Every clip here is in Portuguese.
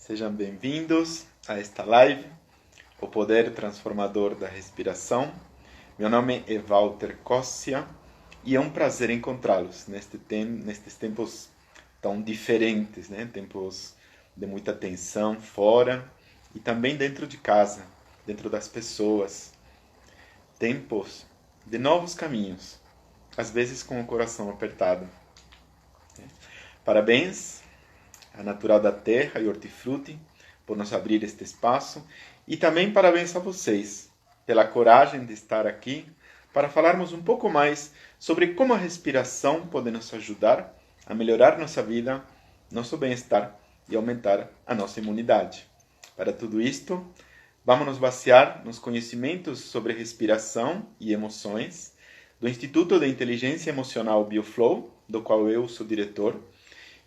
Sejam bem-vindos a esta live, O Poder Transformador da Respiração. Meu nome é Walter Cossia e é um prazer encontrá-los nestes tempos tão diferentes, né? Tempos de muita tensão fora e também dentro de casa, dentro das pessoas. Tempos de novos caminhos, às vezes com o coração apertado. Parabéns a Natural da Terra e Hortifruti por nos abrir este espaço e também parabéns a vocês pela coragem de estar aqui para falarmos um pouco mais sobre como a respiração pode nos ajudar a melhorar nossa vida, nosso bem-estar e aumentar a nossa imunidade. Para tudo isto, vamos nos basear nos conhecimentos sobre respiração e emoções do Instituto de Inteligência Emocional BioFlow, do qual eu sou diretor,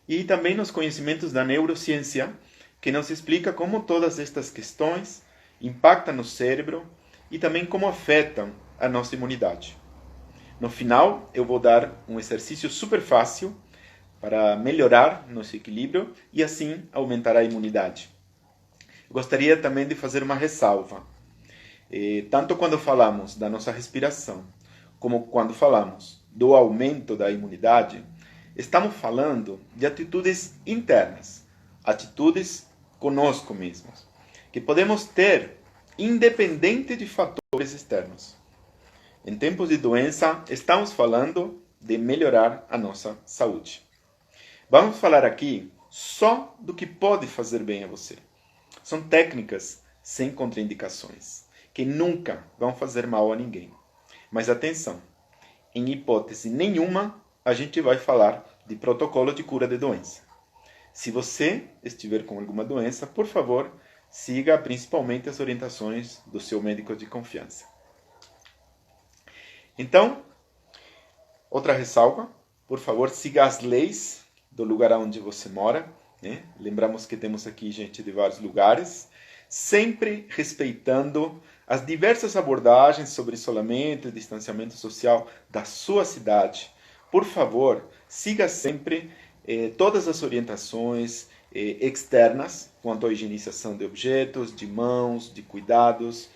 e também nos conhecimentos da neurociência, que nos explica como todas estas questões impactam no cérebro e também como afetam a nossa imunidade. No final, eu vou dar um exercício super fácil para melhorar nosso equilíbrio e assim aumentar a imunidade. Eu gostaria também de fazer uma ressalva. Tanto quando falamos da nossa respiração, como quando falamos do aumento da imunidade, estamos falando de atitudes internas, atitudes conosco mesmos, que podemos ter independente de fatores externos. Em tempos de doença, estamos falando de melhorar a nossa saúde. Vamos falar aqui só do que pode fazer bem a você. São técnicas sem contraindicações, que nunca vão fazer mal a ninguém. Mas atenção, em hipótese nenhuma, a gente vai falar de protocolo de cura de doença. Se você estiver com alguma doença, por favor, siga principalmente as orientações do seu médico de confiança. Então, outra ressalva, por favor, siga as leis do lugar onde você mora, né? Lembramos que temos aqui gente de vários lugares, sempre respeitando as diversas abordagens sobre isolamento e distanciamento social da sua cidade. Por favor, siga sempre todas as orientações externas quanto à higienização de objetos, de mãos, de cuidados.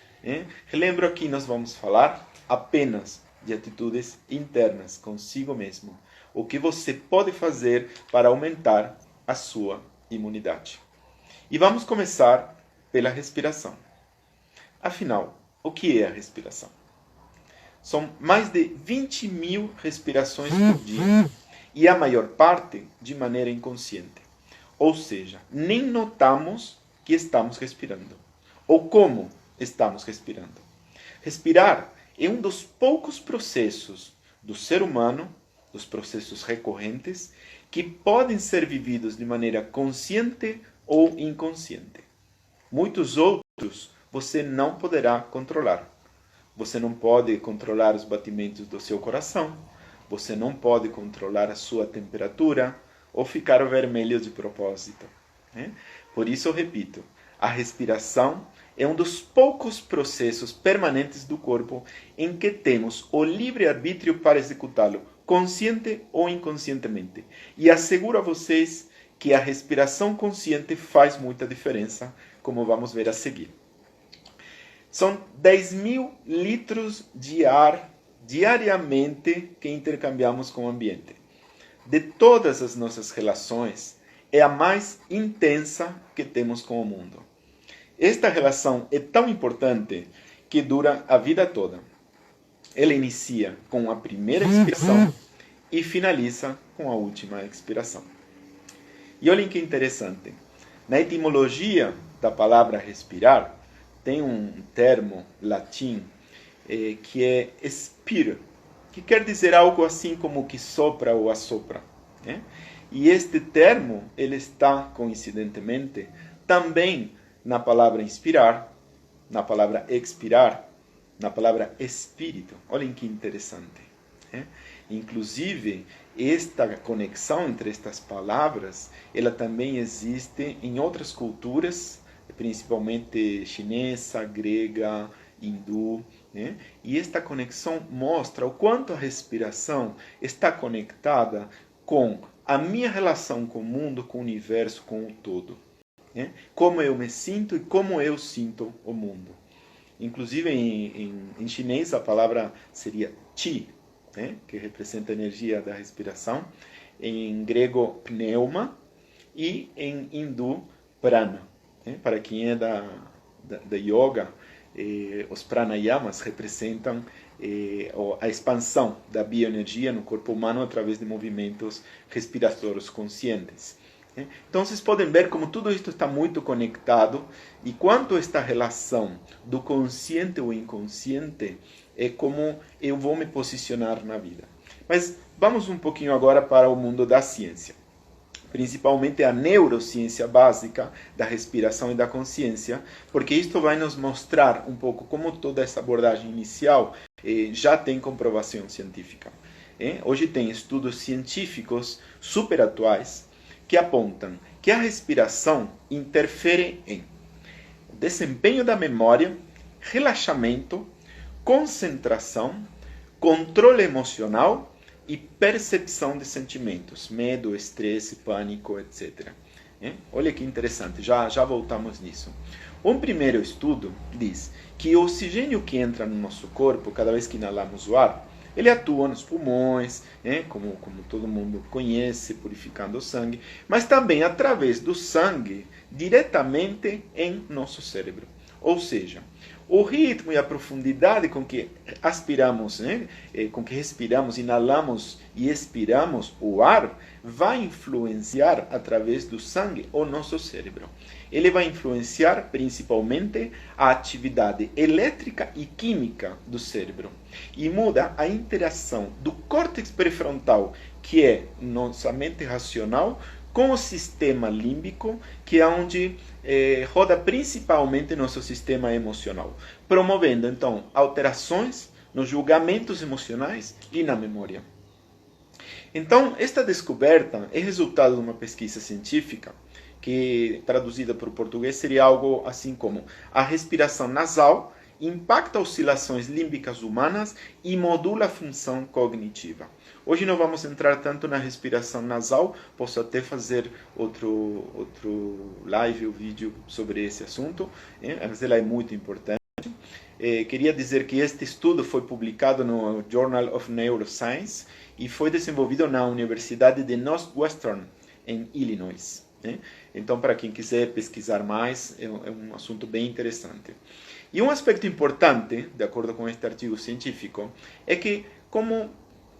Relembro aqui, nós vamos falar apenas de atitudes internas consigo mesmo. O que você pode fazer para aumentar a sua imunidade. E vamos começar pela respiração. Afinal, o que é a respiração? São mais de 20 mil respirações por dia e a maior parte de maneira inconsciente. Ou seja, nem notamos que estamos respirando ou como estamos respirando. Respirar é um dos poucos processos do ser humano, dos processos recorrentes, que podem ser vividos de maneira consciente ou inconsciente. Muitos outros você não poderá controlar. Você não pode controlar os batimentos do seu coração, você não pode controlar a sua temperatura ou ficar vermelho de propósito. Por isso eu repito, a respiração é um dos poucos processos permanentes do corpo em que temos o livre-arbítrio para executá-lo, consciente ou inconscientemente. E asseguro a vocês que a respiração consciente faz muita diferença, como vamos ver a seguir. São 10 mil litros de ar diariamente que intercambiamos com o ambiente. De todas as nossas relações, é a mais intensa que temos com o mundo. Esta relação é tão importante que dura a vida toda. Ela inicia com a primeira expiração e finaliza com a última expiração. E olhem que interessante. Na etimologia da palavra respirar, tem um termo latim que é expir, que quer dizer algo assim como que sopra ou assopra. E este termo ele está, coincidentemente, também na palavra inspirar, na palavra expirar, na palavra espírito. Olhem que interessante. Inclusive, esta conexão entre estas palavras, ela também existe em outras culturas, principalmente chinesa, grega, hindu. E esta conexão mostra o quanto a respiração está conectada com a minha relação com o mundo, com o universo, com o todo. né? Como eu me sinto e como eu sinto o mundo. Inclusive, em chinês, a palavra seria qi, né? Que representa a energia da respiração. Em grego, pneuma. E em hindu, prana. Né? Para quem é da yoga, os pranayamas representam a expansão da bioenergia no corpo humano através de movimentos respiratórios conscientes. Então vocês podem ver como tudo isso está muito conectado e quanto esta relação do consciente ou inconsciente é como eu vou me posicionar na vida. Mas vamos um pouquinho agora para o mundo da ciência. Principalmente a neurociência básica da respiração e da consciência, porque isto vai nos mostrar um pouco como toda essa abordagem inicial já tem comprovação científica. Hoje tem estudos científicos super atuais que apontam que a respiração interfere em desempenho da memória, relaxamento, concentração, controle emocional e percepção de sentimentos, medo, estresse, pânico, etc. Olha que interessante, já voltamos nisso. Um primeiro estudo diz que o oxigênio que entra no nosso corpo, cada vez que inalamos o ar, ele atua nos pulmões, como todo mundo conhece, purificando o sangue, mas também através do sangue, diretamente em nosso cérebro. Ou seja, o ritmo e a profundidade com que aspiramos, com que respiramos, inalamos e expiramos o ar, vai influenciar através do sangue o nosso cérebro. Ele vai influenciar principalmente a atividade elétrica e química do cérebro e muda a interação do córtex pré-frontal, que é nossa mente racional, com o sistema límbico, que é onde roda principalmente nosso sistema emocional, promovendo então alterações nos julgamentos emocionais e na memória. Então, esta descoberta é resultado de uma pesquisa científica que, traduzida para o português, seria algo assim como: a respiração nasal impacta oscilações límbicas humanas e modula a função cognitiva. Hoje não vamos entrar tanto na respiração nasal, posso até fazer outro live ou vídeo sobre esse assunto, mas ela é muito importante. Queria dizer que este estudo foi publicado no Journal of Neuroscience e foi desenvolvido na Universidade de Northwestern, em Illinois. Então, para quem quiser pesquisar mais, é um assunto bem interessante. E um aspecto importante, de acordo com este artigo científico, é que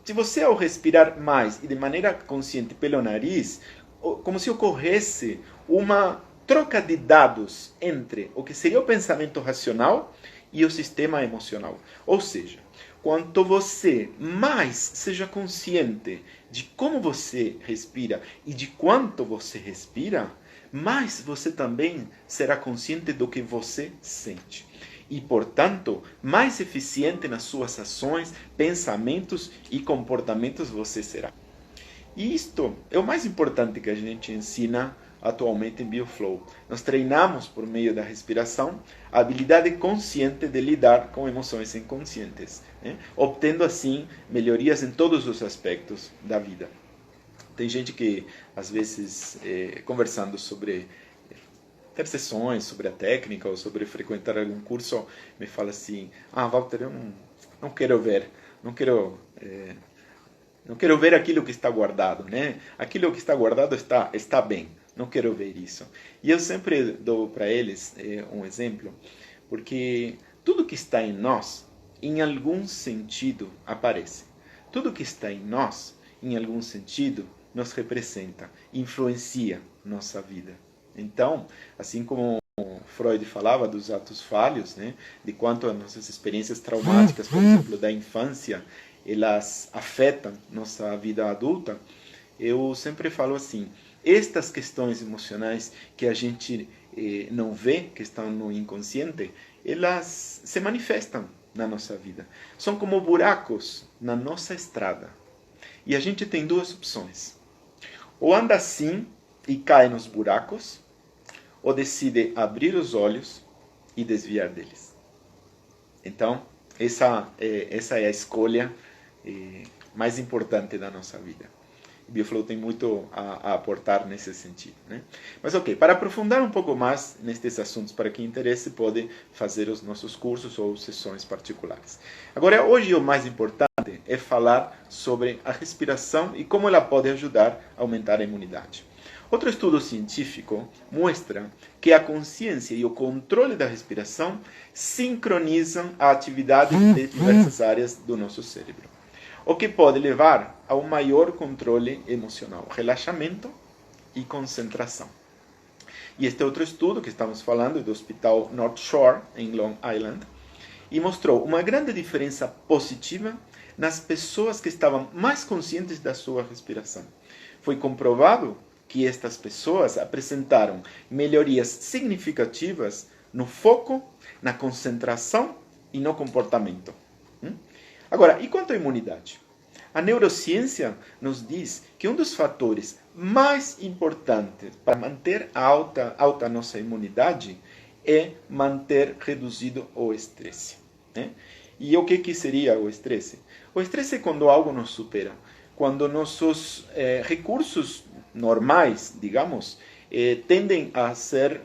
se você ao respirar mais e de maneira consciente pelo nariz, como se ocorresse uma troca de dados entre o que seria o pensamento racional e o sistema emocional. Ou seja, quanto você mais seja consciente de como você respira e de quanto você respira, mais você também será consciente do que você sente. E, portanto, mais eficiente nas suas ações, pensamentos e comportamentos você será. E isto é o mais importante que a gente ensina atualmente em BioFlow. Nós treinamos por meio da respiração a habilidade consciente de lidar com emoções inconscientes, obtendo assim melhorias em todos os aspectos da vida. Tem gente que, às vezes, conversando sobre ter sessões sobre a técnica ou sobre frequentar algum curso, me fala assim: Walter, eu não quero ver, não quero ver aquilo que está guardado, Aquilo que está guardado está bem, não quero ver isso. E eu sempre dou para eles um exemplo, porque tudo que está em nós, em algum sentido, aparece. Tudo que está em nós, em algum sentido, nos representa, influencia nossa vida. Então, assim como Freud falava dos atos falhos, de quanto as nossas experiências traumáticas, por exemplo, da infância, elas afetam nossa vida adulta, eu sempre falo assim: estas questões emocionais que a gente não vê, que estão no inconsciente, elas se manifestam na nossa vida. São como buracos na nossa estrada. E a gente tem duas opções: ou anda assim e cai nos buracos, ou decide abrir os olhos e desviar deles. Então, essa é a escolha mais importante da nossa vida. o Bioflow tem muito a aportar nesse sentido, né? Mas ok, para aprofundar um pouco mais nestes assuntos, para quem interesse, pode fazer os nossos cursos ou sessões particulares. Agora, hoje o mais importante é falar sobre a respiração e como ela pode ajudar a aumentar a imunidade. Outro estudo científico mostra que a consciência e o controle da respiração sincronizam a atividade de diversas áreas do nosso cérebro, o que pode levar a um maior controle emocional, relaxamento e concentração. E este outro estudo que estamos falando é do Hospital North Shore, em Long Island, e mostrou uma grande diferença positiva nas pessoas que estavam mais conscientes da sua respiração. Foi comprovado que estas pessoas apresentaram melhorias significativas no foco, na concentração e no comportamento. Agora, e quanto à imunidade? A neurociência nos diz que um dos fatores mais importantes para manter alta nossa imunidade é manter reduzido o estresse. Né? E o que seria o estresse? O estresse é quando algo nos supera, quando nossos recursos normais, digamos, tendem a ser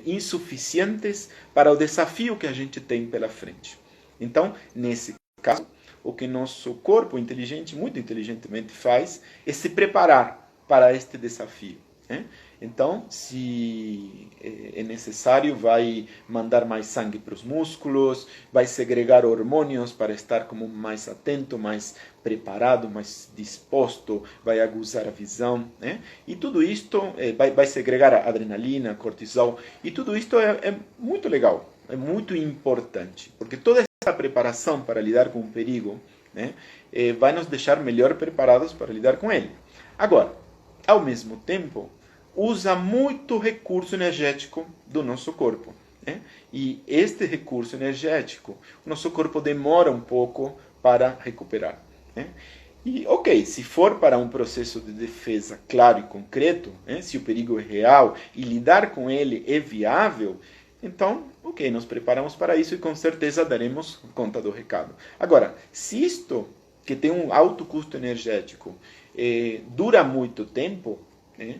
insuficientes para o desafio que a gente tem pela frente. Então, nesse caso, o que nosso corpo muito inteligentemente faz é se preparar para este desafio. Né? Então, se é necessário, vai mandar mais sangue para os músculos, vai segregar hormônios para estar como mais atento, mais preparado, mais disposto, vai aguzar a visão. Né? E tudo isto vai segregar adrenalina, cortisol, e tudo isto é muito legal, é muito importante, porque toda essa preparação para lidar com o perigo, né, vai nos deixar melhor preparados para lidar com ele. Agora, ao mesmo tempo, usa muito recurso energético do nosso corpo. Né? E este recurso energético, o nosso corpo demora um pouco para recuperar. Né? E, ok, se for para um processo de defesa claro e concreto, né, se o perigo é real e lidar com ele é viável, então, ok, nos preparamos para isso e com certeza daremos conta do recado. Agora, se isto, que tem um alto custo energético, dura muito tempo, né,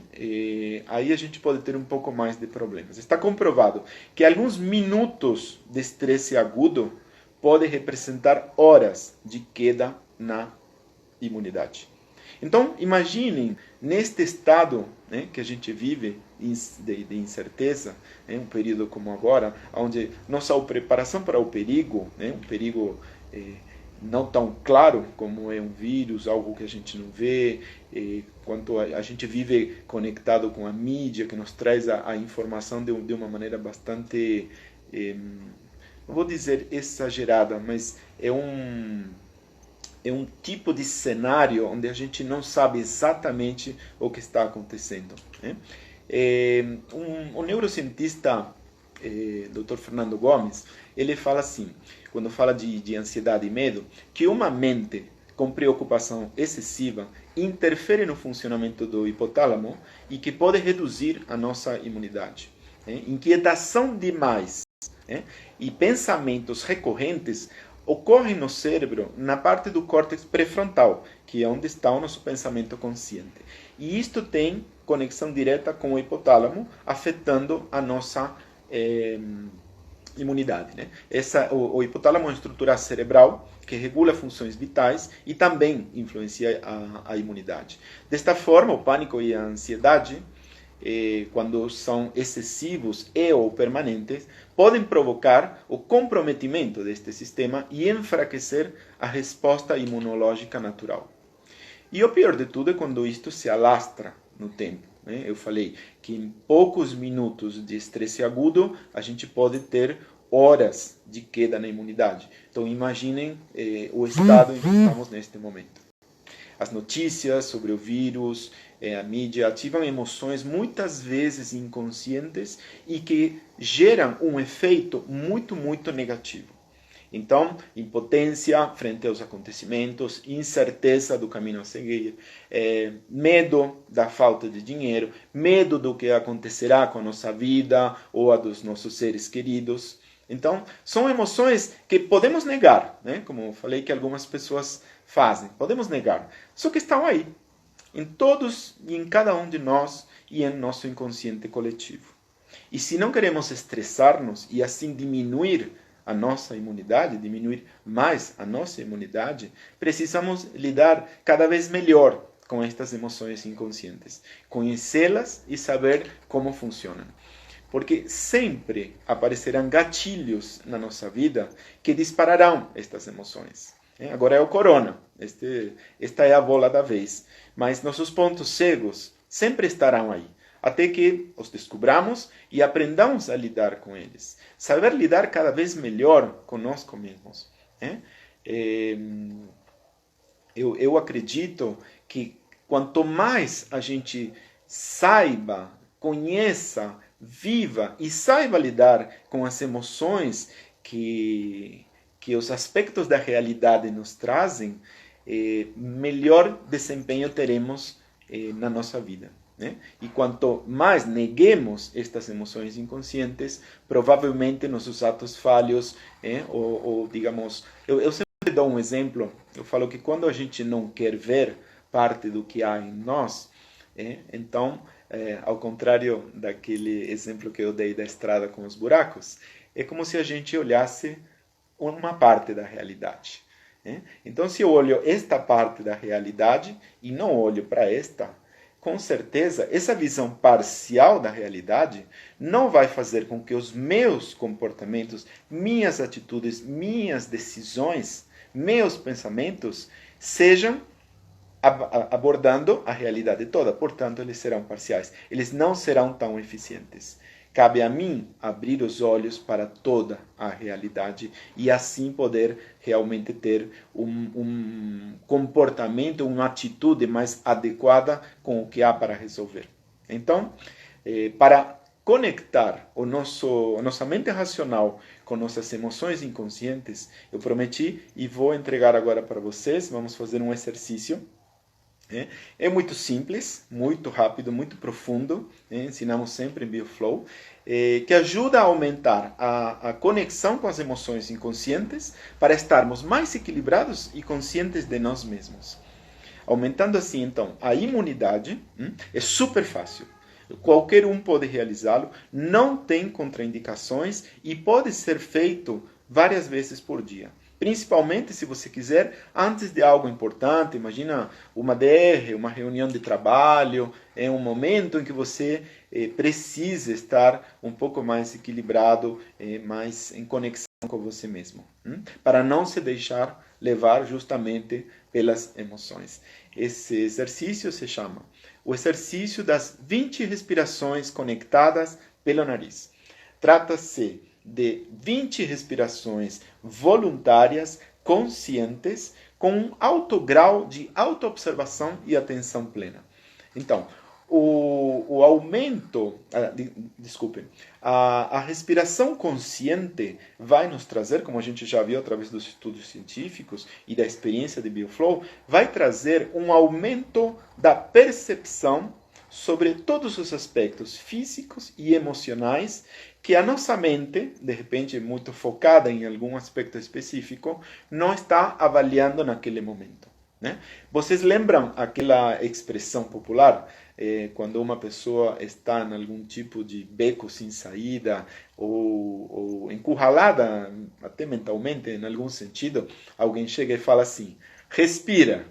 aí a gente pode ter um pouco mais de problemas. Está comprovado que alguns minutos de estresse agudo podem representar horas de queda na imunidade. Então, imaginem, neste estado, né, que a gente vive de incerteza, né, um período como agora, onde nossa preparação para o perigo, né, um perigo não tão claro como é um vírus, algo que a gente não vê, quanto a gente vive conectado com a mídia, que nos traz a informação de uma maneira bastante, não vou dizer exagerada, mas é um tipo de cenário onde a gente não sabe exatamente o que está acontecendo. Né? Um neurocientista, Dr. Fernando Gomes, ele fala assim, quando fala de ansiedade e medo, que uma mente com preocupação excessiva interfere no funcionamento do hipotálamo e que pode reduzir a nossa imunidade. Inquietação demais, e pensamentos recorrentes ocorrem no cérebro na parte do córtex pré-frontal, que é onde está o nosso pensamento consciente. E isto tem conexão direta com o hipotálamo, afetando a nossa imunidade. Né? O hipotálamo é uma estrutura cerebral que regula funções vitais e também influencia a imunidade. Desta forma, o pânico e a ansiedade, quando são excessivos ou permanentes, podem provocar o comprometimento deste sistema e enfraquecer a resposta imunológica natural. E o pior de tudo é quando isto se alastra no tempo. Né? Eu falei que em poucos minutos de estresse agudo, a gente pode ter horas de queda na imunidade. Então imaginem o estado em que estamos neste momento. As notícias sobre o vírus, a mídia ativam emoções muitas vezes inconscientes e que geram um efeito muito, muito negativo. Então, impotência frente aos acontecimentos, incerteza do caminho a seguir, medo da falta de dinheiro, medo do que acontecerá com a nossa vida ou a dos nossos seres queridos. Então, são emoções que podemos negar, né? Como eu falei que algumas pessoas fazem, podemos negar, só que estão aí. em todos e em cada um de nós e em nosso inconsciente coletivo. E se não queremos estressar-nos e assim diminuir a nossa imunidade, diminuir mais a nossa imunidade, precisamos lidar cada vez melhor com estas emoções inconscientes, conhecê-las e saber como funcionam. Porque sempre aparecerão gatilhos na nossa vida que dispararão estas emoções. Agora é o corona, esta é a bola da vez. Mas nossos pontos cegos sempre estarão aí, até que os descubramos e aprendamos a lidar com eles. Saber lidar cada vez melhor conosco mesmos. Eu acredito que quanto mais a gente saiba, conheça, viva e saiba lidar com as emoções que os aspectos da realidade nos trazem, melhor desempenho teremos na nossa vida. E quanto mais neguemos estas emoções inconscientes, provavelmente nossos atos falhos, ou digamos, eu sempre dou um exemplo, eu falo que quando a gente não quer ver parte do que há em nós, então, ao contrário daquele exemplo que eu dei da estrada com os buracos, é como se a gente olhasse uma parte da realidade. Então, se eu olho esta parte da realidade e não olho para esta, com certeza, essa visão parcial da realidade não vai fazer com que os meus comportamentos, minhas atitudes, minhas decisões, meus pensamentos sejam abordando a realidade toda. Portanto, eles serão parciais. Eles não serão tão eficientes. Cabe a mim abrir os olhos para toda a realidade e assim poder realmente ter um comportamento, uma atitude mais adequada com o que há para resolver. Então, para conectar a nossa mente racional com nossas emoções inconscientes, eu prometi e vou entregar agora para vocês. Vamos fazer um exercício. É muito simples, muito rápido, muito profundo. Ensinamos sempre em BioFlow, que ajuda a aumentar a conexão com as emoções inconscientes para estarmos mais equilibrados e conscientes de nós mesmos. Aumentando assim, então, a imunidade. É super fácil. Qualquer um pode realizá-lo, não tem contraindicações e pode ser feito várias vezes por dia. Principalmente se você quiser, antes de algo importante, imagina uma DR, uma reunião de trabalho, é um momento em que você precisa estar um pouco mais equilibrado, mais em conexão com você mesmo, para não se deixar levar justamente pelas emoções. Esse exercício se chama o exercício das 20 respirações conectadas pelo nariz. Trata-se de 20 respirações voluntárias, conscientes, com um alto grau de autoobservação e atenção plena. Então, o aumento, a respiração consciente vai nos trazer, como a gente já viu através dos estudos científicos e da experiência de BioFlow, vai trazer um aumento da percepção sobre todos os aspectos físicos e emocionais que a nossa mente, de repente muito focada em algum aspecto específico, não está avaliando naquele momento. Vocês lembram aquela expressão popular, quando uma pessoa está em algum tipo de beco sem saída ou encurralada, até mentalmente, em algum sentido, alguém chega e fala assim, respira,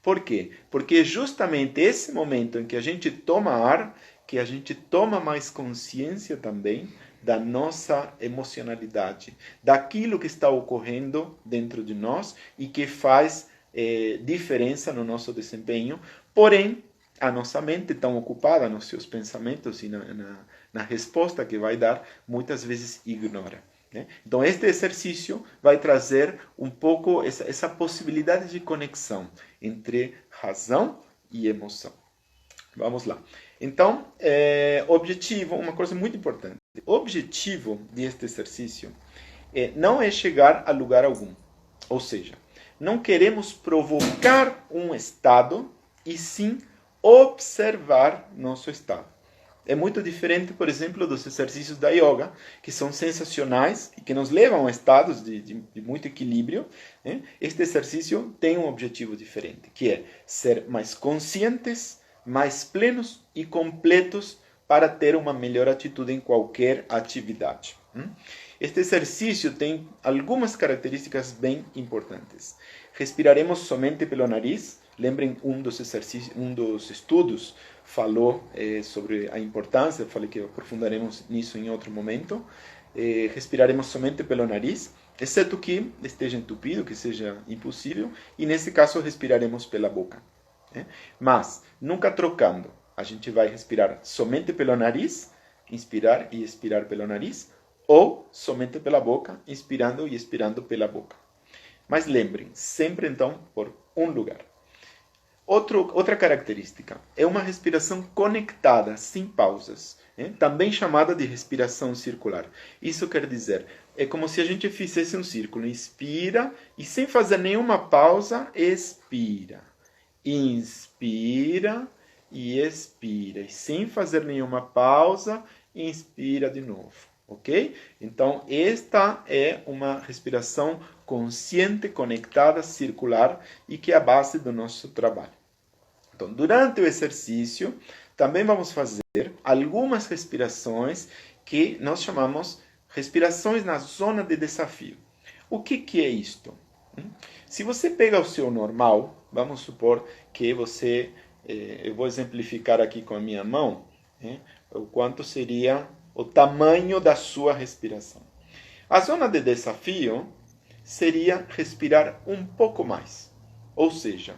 Por quê? Porque é justamente esse momento em que a gente toma ar, que a gente toma mais consciência também da nossa emocionalidade, daquilo que está ocorrendo dentro de nós e que faz diferença no nosso desempenho, porém, a nossa mente tão ocupada nos seus pensamentos e na resposta que vai dar, muitas vezes ignora. Então, este exercício vai trazer um pouco essa possibilidade de conexão entre razão e emoção. Vamos lá. Então, objetivo, uma coisa muito importante. O objetivo deste exercício não é chegar a lugar algum. Ou seja, não queremos provocar um estado, e sim observar nosso estado. É muito diferente, por exemplo, dos exercícios da yoga, que são sensacionais e que nos levam a estados de muito equilíbrio. Né? Este exercício tem um objetivo diferente, que é ser mais conscientes, mais plenos e completos para ter uma melhor atitude em qualquer atividade. Este exercício tem algumas características bem importantes. Respiraremos somente pelo nariz. Lembrem, um dos estudos falou sobre a importância, falei que aprofundaremos nisso em outro momento. Respiraremos somente pelo nariz, exceto que esteja entupido, que seja impossível, e nesse caso respiraremos pela boca. Mas, nunca trocando. A gente vai respirar somente pelo nariz, inspirar e expirar pelo nariz, ou somente pela boca, inspirando e expirando pela boca. Mas lembrem, sempre então por um lugar. Outra característica é uma respiração conectada, sem pausas, também chamada de respiração circular. Isso quer dizer, é como se a gente fizesse um círculo. Inspira e sem fazer nenhuma pausa, expira. Inspira e expira. E sem fazer nenhuma pausa, inspira de novo. Ok? Então, esta é uma respiração consciente, conectada, circular e que é a base do nosso trabalho. Então, durante o exercício, também vamos fazer algumas respirações que nós chamamos respirações na zona de desafio. O que é isto? Se você pega o seu normal, vamos supor que você, eu vou exemplificar aqui com a minha mão, o quanto seria o tamanho da sua respiração. A zona de desafio seria respirar um pouco mais. Ou seja,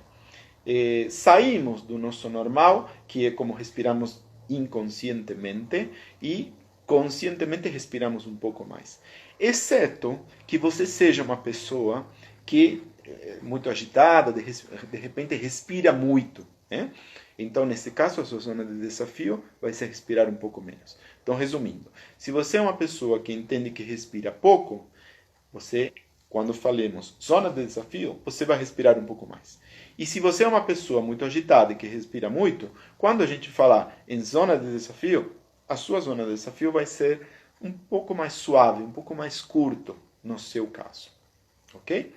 saímos do nosso normal, que é como respiramos inconscientemente, e conscientemente respiramos um pouco mais. Exceto que você seja uma pessoa que é muito agitada, de repente respira muito. Né? Então, nesse caso, a sua zona de desafio vai ser respirar um pouco menos. Então, resumindo, se você é uma pessoa que entende que respira pouco, você, quando falemos zona de desafio, você vai respirar um pouco mais. E se você é uma pessoa muito agitada e que respira muito, quando a gente falar em zona de desafio, a sua zona de desafio vai ser um pouco mais suave, um pouco mais curto no seu caso. Ok?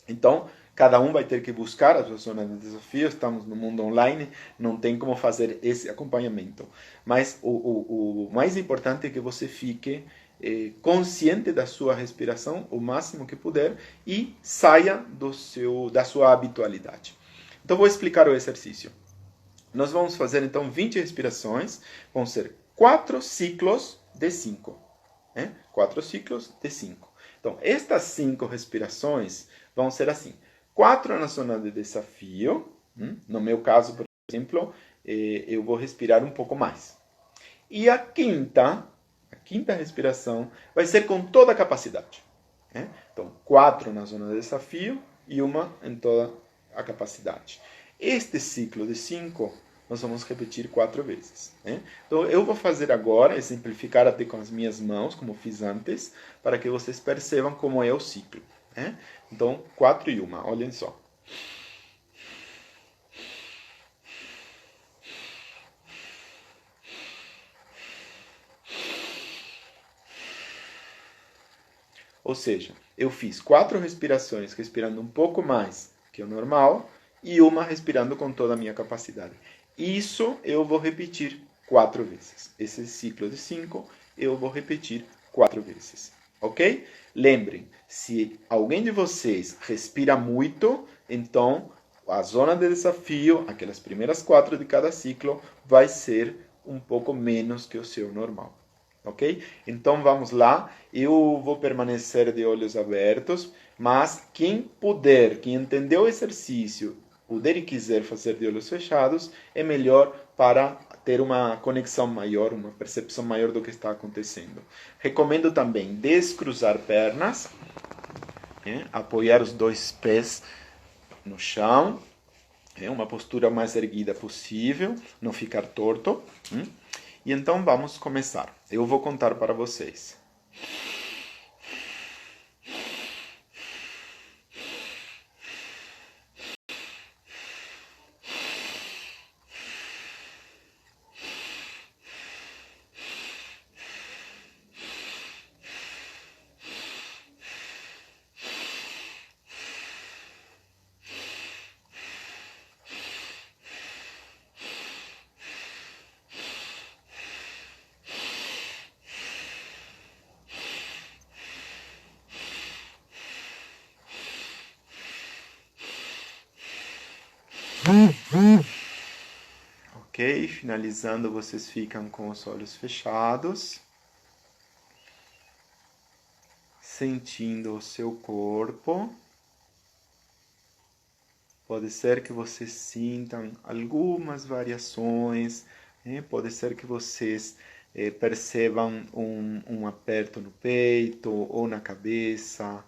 Então, cada um vai ter que buscar a sua zona de desafio. Estamos no mundo online, não tem como fazer esse acompanhamento. Mas o mais importante é que você fique consciente da sua respiração o máximo que puder e saia da sua habitualidade. Então, vou explicar o exercício. Nós vamos fazer, então, 20 respirações. Vão ser 4 ciclos de 5. 4 ciclos de 5. Então, estas 5 respirações vão ser assim. 4 na zona de desafio. No meu caso, por exemplo, eu vou respirar um pouco mais. E a quinta respiração vai ser com toda a capacidade. Então, 4 na zona de desafio e uma em toda a capacidade. Este ciclo de 5, nós vamos repetir 4 vezes. Então, eu vou fazer agora, exemplificar até com as minhas mãos, como fiz antes, para que vocês percebam como é o ciclo. Então, 4 e 1, olhem só. Ou seja, eu fiz 4 respirações respirando um pouco mais que o normal e uma respirando com toda a minha capacidade. Isso eu vou repetir 4 vezes. Esse ciclo de 5 eu vou repetir 4 vezes. Ok? Lembrem, se alguém de vocês respira muito, então a zona de desafio, aquelas primeiras 4 de cada ciclo, vai ser um pouco menos que o seu normal. Ok? Então vamos lá, eu vou permanecer de olhos abertos, mas quem puder, quem entendeu o exercício, puder e quiser fazer de olhos fechados, é melhor para ter uma conexão maior, uma percepção maior do que está acontecendo. Recomendo também descruzar pernas, apoiar os 2 pés no chão, uma postura mais erguida possível, não ficar torto. E então vamos começar. Eu vou contar para vocês. Ok, finalizando, vocês ficam com os olhos fechados, sentindo o seu corpo. Pode ser que vocês sintam algumas variações, né? Pode ser que vocês percebam um aperto no peito ou na cabeça,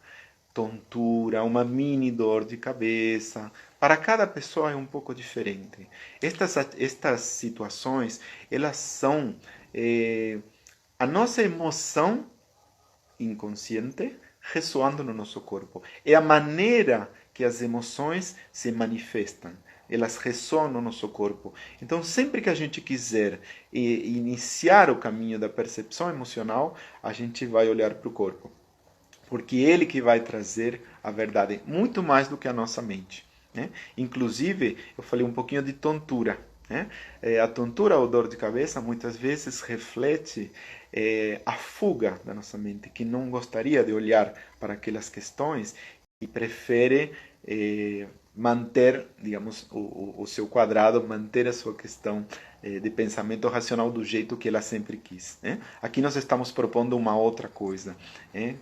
tontura, uma mini dor de cabeça. Para cada pessoa é um pouco diferente. Estas situações, elas são a nossa emoção inconsciente ressoando no nosso corpo. É a maneira que as emoções se manifestam. Elas ressoam no nosso corpo. Então, sempre que a gente quiser iniciar o caminho da percepção emocional, a gente vai olhar para o corpo. Porque ele que vai trazer a verdade, muito mais do que a nossa mente. Né? Inclusive, eu falei um pouquinho de tontura. Né? A tontura ou dor de cabeça muitas vezes reflete a fuga da nossa mente, que não gostaria de olhar para aquelas questões e prefere manter, digamos, o seu quadrado, manter a sua questão de pensamento racional do jeito que ela sempre quis. Né? Aqui nós estamos propondo uma outra coisa,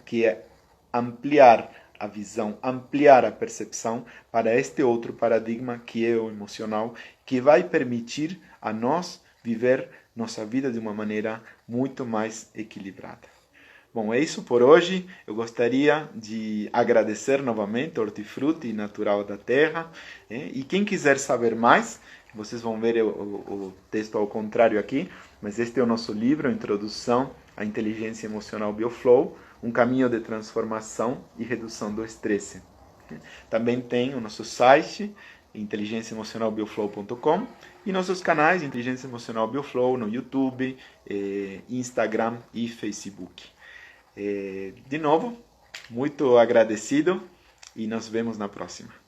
que é ampliar a visão, ampliar a percepção para este outro paradigma que é o emocional, que vai permitir a nós viver nossa vida de uma maneira muito mais equilibrada. Bom, é isso por hoje. Eu gostaria de agradecer novamente ao Hortifruti Natural da Terra. E quem quiser saber mais, vocês vão ver o texto ao contrário aqui, mas este é o nosso livro, Introdução à Inteligência Emocional Bioflow, um caminho de transformação e redução do estresse. Também tem o nosso site, inteligenciaemocionalbioflow.com, e nossos canais Inteligência Emocional Bioflow no YouTube, Instagram e Facebook. De novo, muito agradecido e nos vemos na próxima.